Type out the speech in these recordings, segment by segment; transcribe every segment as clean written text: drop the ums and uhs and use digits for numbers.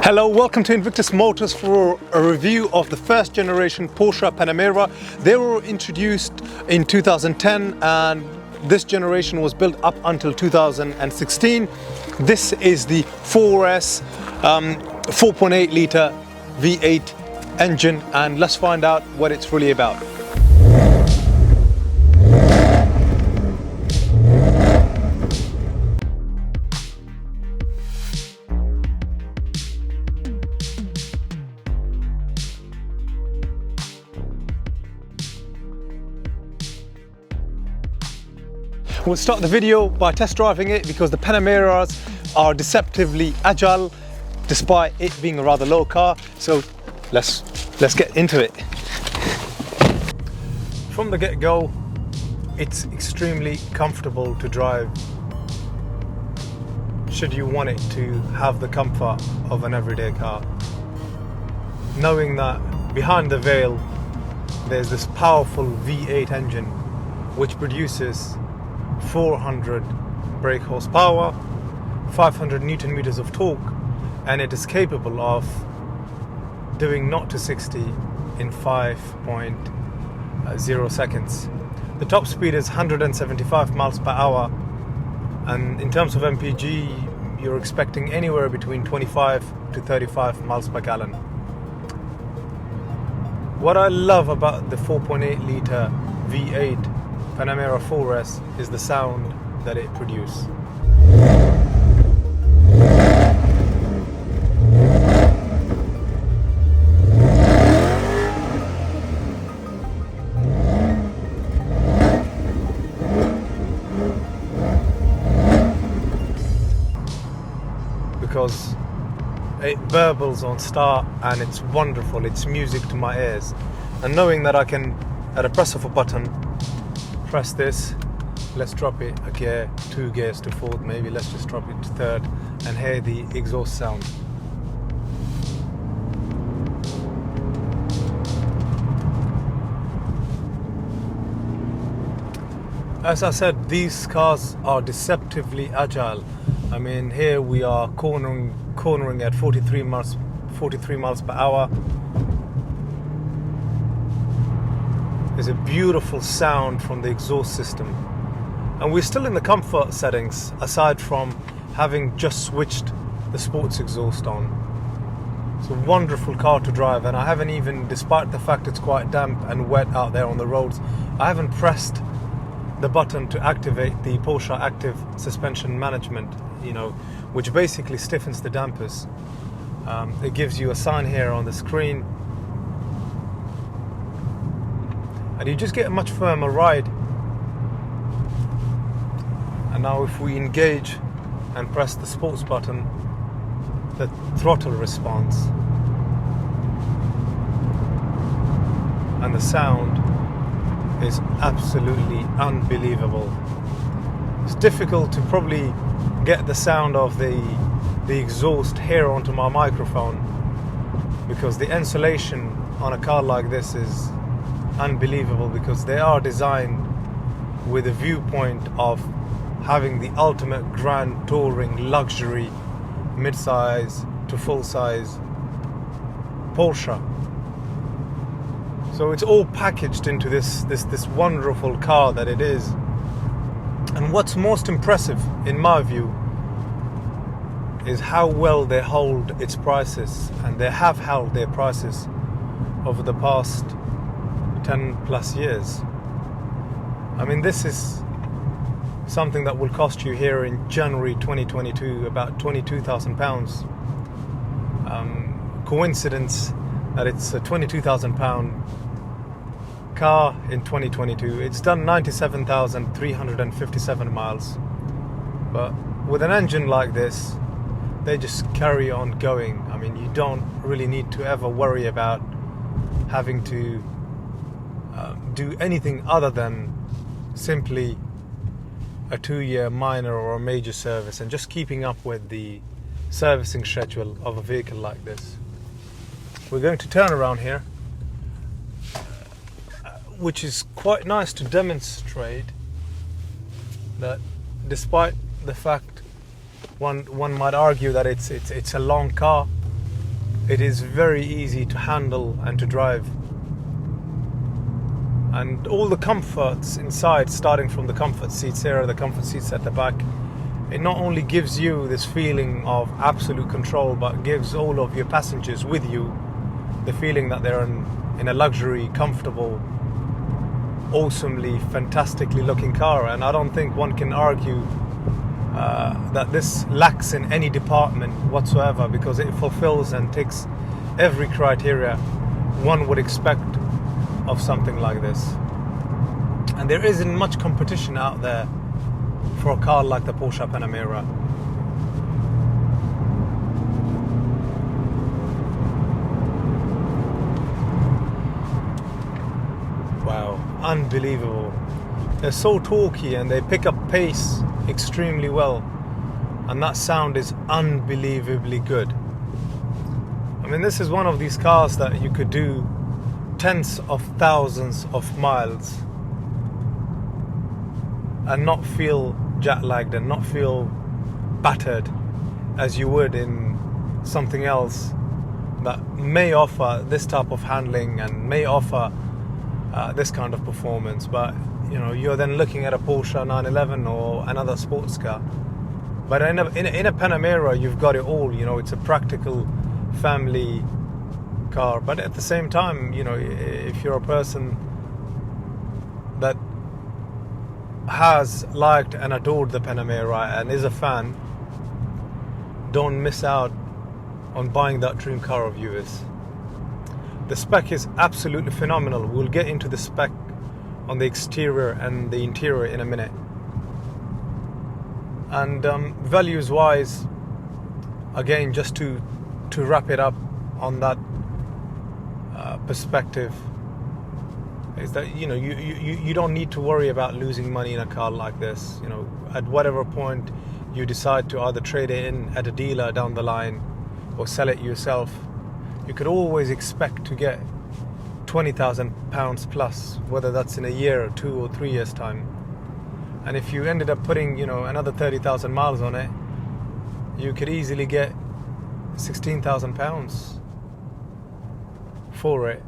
Hello, welcome to Invictus Motors for a review of the first generation Porsche Panamera. They were introduced in 2010 and this generation was built up until 2016. This is the 4S 4.8 litre V8 engine, and let's find out what it's really about. We'll start the video by test driving it because the Panameras are deceptively agile despite it being a rather low car. So let's get into it. From the get-go, it's extremely comfortable to drive should you want it to have the comfort of an everyday car. Knowing that behind the veil there's this powerful V8 engine which produces 400 brake horsepower, 500 Newton meters of torque, and it is capable of doing 0 to 60 in 5.0 seconds. The top speed is 175 miles per hour, and in terms of MPG you're expecting anywhere between 25 to 35 miles per gallon. What I love about the 4.8 litre V8 Panamera 4S is the sound that it produces. Because it burbles on start and it's wonderful, it's music to my ears. And knowing that I can, at a press of a button, press this, let's drop it a gear, 2 gears to 4th, maybe let's just drop it to 3rd and hear the exhaust sound. As I said, these cars are deceptively agile. I mean, here we are cornering at 43 miles per hour. There's a beautiful sound from the exhaust system, and we're still in the comfort settings aside from having just switched the sports exhaust on. It's a wonderful car to drive, and I haven't even, despite the fact it's quite damp and wet out there on the roads, I haven't pressed the button to activate the Porsche Active Suspension Management, which basically stiffens the dampers. It gives you a sign here on the screen, and you just get a much firmer ride. And now if we engage and press the sports button, the throttle responds, and the sound is absolutely unbelievable. It's difficult to probably get the sound of the exhaust here onto my microphone because the insulation on a car like this is unbelievable, because they are designed with a viewpoint of having the ultimate grand touring luxury mid-size to full-size Porsche. So it's all packaged into this wonderful car that it is. And what's most impressive in my view is how well they hold its prices, and they have held their prices over the past 10 plus years. I mean, this is something that will cost you here in January 2022 about £22,000. Coincidence that it's a £22,000 car in 2022. It's done 97,357 miles, but with an engine like this they just carry on going. I mean, you don't really need to ever worry about having to do anything other than simply a 2-year minor or a major service and just keeping up with the servicing schedule of a vehicle like this. We're going to turn around here, which is quite nice to demonstrate that despite the fact one might argue that it's a long car, it is very easy to handle and to drive. And all the comforts inside, starting from the comfort seats here, the comfort seats at the back, it not only gives you this feeling of absolute control, but gives all of your passengers with you the feeling that they're in a luxury, comfortable, awesomely, fantastically looking car. And I don't think one can argue that this lacks in any department whatsoever, because it fulfills and ticks every criteria one would expect of something like this. And there isn't much competition out there for a car like the Porsche Panamera. Wow, unbelievable. They're so torquey and they pick up pace extremely well, and that sound is unbelievably good. I mean, this is one of these cars that you could do tens of thousands of miles and not feel jet lagged and not feel battered as you would in something else that may offer this type of handling and may offer this kind of performance. But you know, you're then looking at a Porsche 911 or another sports car. But in a Panamera, you've got it all. You know, it's a practical family car. But at the same time, you know, if you're a person that has liked and adored the Panamera and is a fan, don't miss out on buying that dream car of yours. The spec is absolutely phenomenal. We'll get into the spec on the exterior and the interior in a minute. And values wise, again, just to wrap it up on that perspective, is that, you know, you don't need to worry about losing money in a car like this. You know, at whatever point you decide to either trade it in at a dealer down the line or sell it yourself, you could always expect to get £20,000 plus, whether that's in a year or 2 or 3 years time. And if you ended up putting, you know, another 30,000 miles on it, you could easily get £16,000 for it,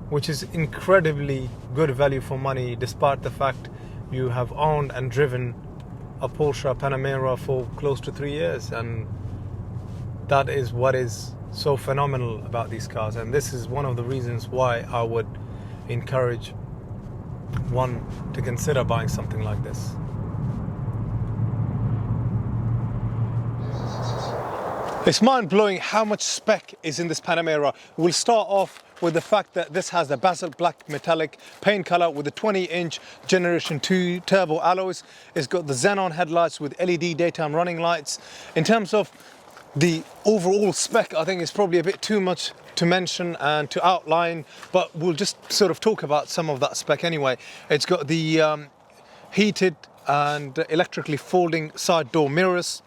which is incredibly good value for money, despite the fact you have owned and driven a Porsche Panamera for close to 3 years. And that is what is so phenomenal about these cars, and this is one of the reasons why I would encourage one to consider buying something like this. It's mind-blowing how much spec is in this Panamera. We'll start off with the fact that this has the basalt black metallic paint color with the 20-inch Generation 2 turbo alloys. It's got the xenon headlights with LED daytime running lights. In terms of the overall spec, I think it's probably a bit too much to mention and to outline, but we'll just sort of talk about some of that spec anyway. It's got the heated and electrically folding side door mirrors.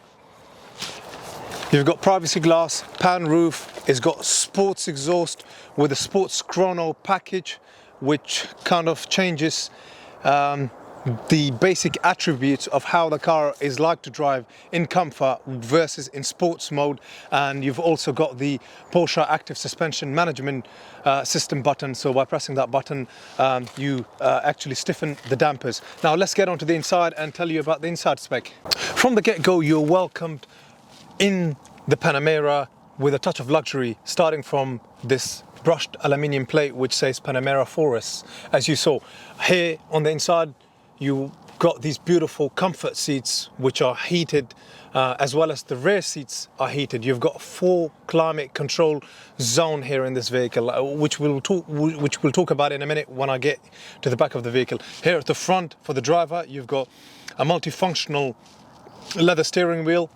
You've got privacy glass, pan roof. It's got sports exhaust with a Sports Chrono package, which kind of changes the basic attributes of how the car is like to drive in comfort versus in sports mode. And you've also got the Porsche active suspension management system button. So by pressing that button, you actually stiffen the dampers. Now let's get onto the inside and tell you about the inside spec. From the get-go, you're welcomed in the Panamera with a touch of luxury, starting from this brushed aluminium plate which says Panamera Forest. As you saw here on the inside, you got these beautiful comfort seats which are heated, as well as the rear seats are heated. You've got a full climate control zone here in this vehicle, which we'll talk about in a minute when I get to the back of the vehicle. Here at the front for the driver, you've got a multifunctional leather steering wheel,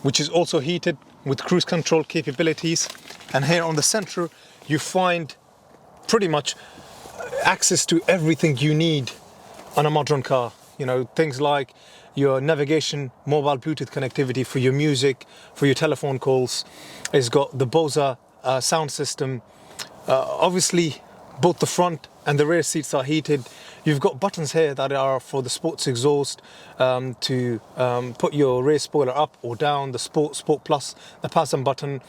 which is also heated with cruise control capabilities. And here on the center, you find pretty much access to everything you need on a modern car. You know, things like your navigation, mobile Bluetooth connectivity for your music, for your telephone calls. It's got the Bose sound system. Obviously, both the front and the rear seats are heated. You've got buttons here that are for the sports exhaust, to put your rear spoiler up or down, the Sport Plus, the pass button.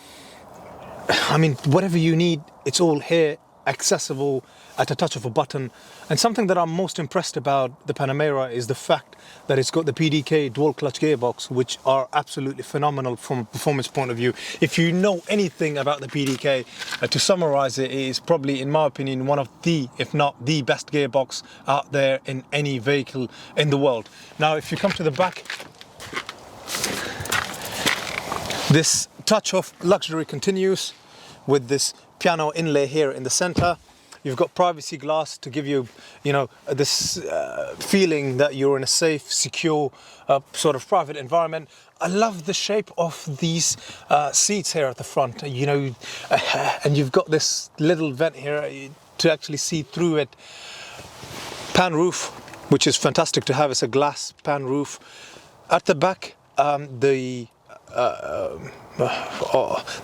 I mean, whatever you need, it's all here, accessible at a touch of a button. And something that I'm most impressed about the Panamera is the fact that it's got the PDK dual clutch gearbox, which are absolutely phenomenal from a performance point of view. If you know anything about the PDK, to summarize it, is probably, in my opinion, one of the, if not the best gearbox out there in any vehicle in the world. Now, if you come to the back, this touch of luxury continues with this piano inlay here in the center. You've got privacy glass to give you, you know, this feeling that you're in a safe, secure, sort of private environment. I love the shape of these seats here at the front, you know, and you've got this little vent here to actually see through it. Pan roof, which is fantastic to have. It's a glass pan roof. At the back, the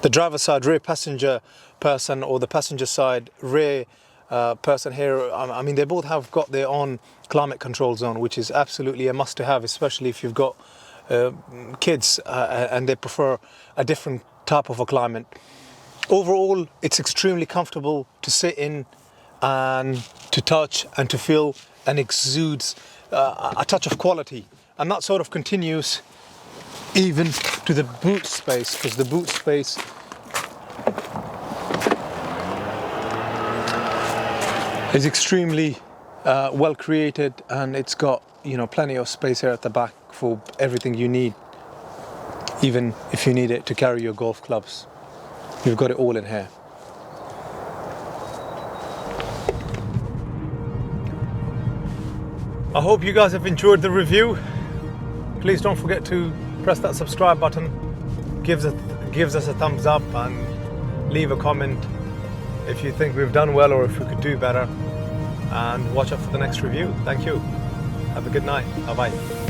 driver's side rear passenger person, or the passenger side rear person here, I mean, they both have got their own climate control zone, which is absolutely a must to have, especially if you've got kids and they prefer a different type of a climate. Overall, it's extremely comfortable to sit in and to touch and to feel, and exudes a touch of quality, and that sort of continues even to the boot space, because the boot space is extremely well created, and it's got, you know, plenty of space here at the back for everything you need. Even if you need it to carry your golf clubs, you've got it all in here. I hope you guys have enjoyed the review. Please don't forget to press that subscribe button, gives us a thumbs up, and leave a comment if you think we've done well or if we could do better. And watch out for the next review. Thank you. Have a good night. Bye bye.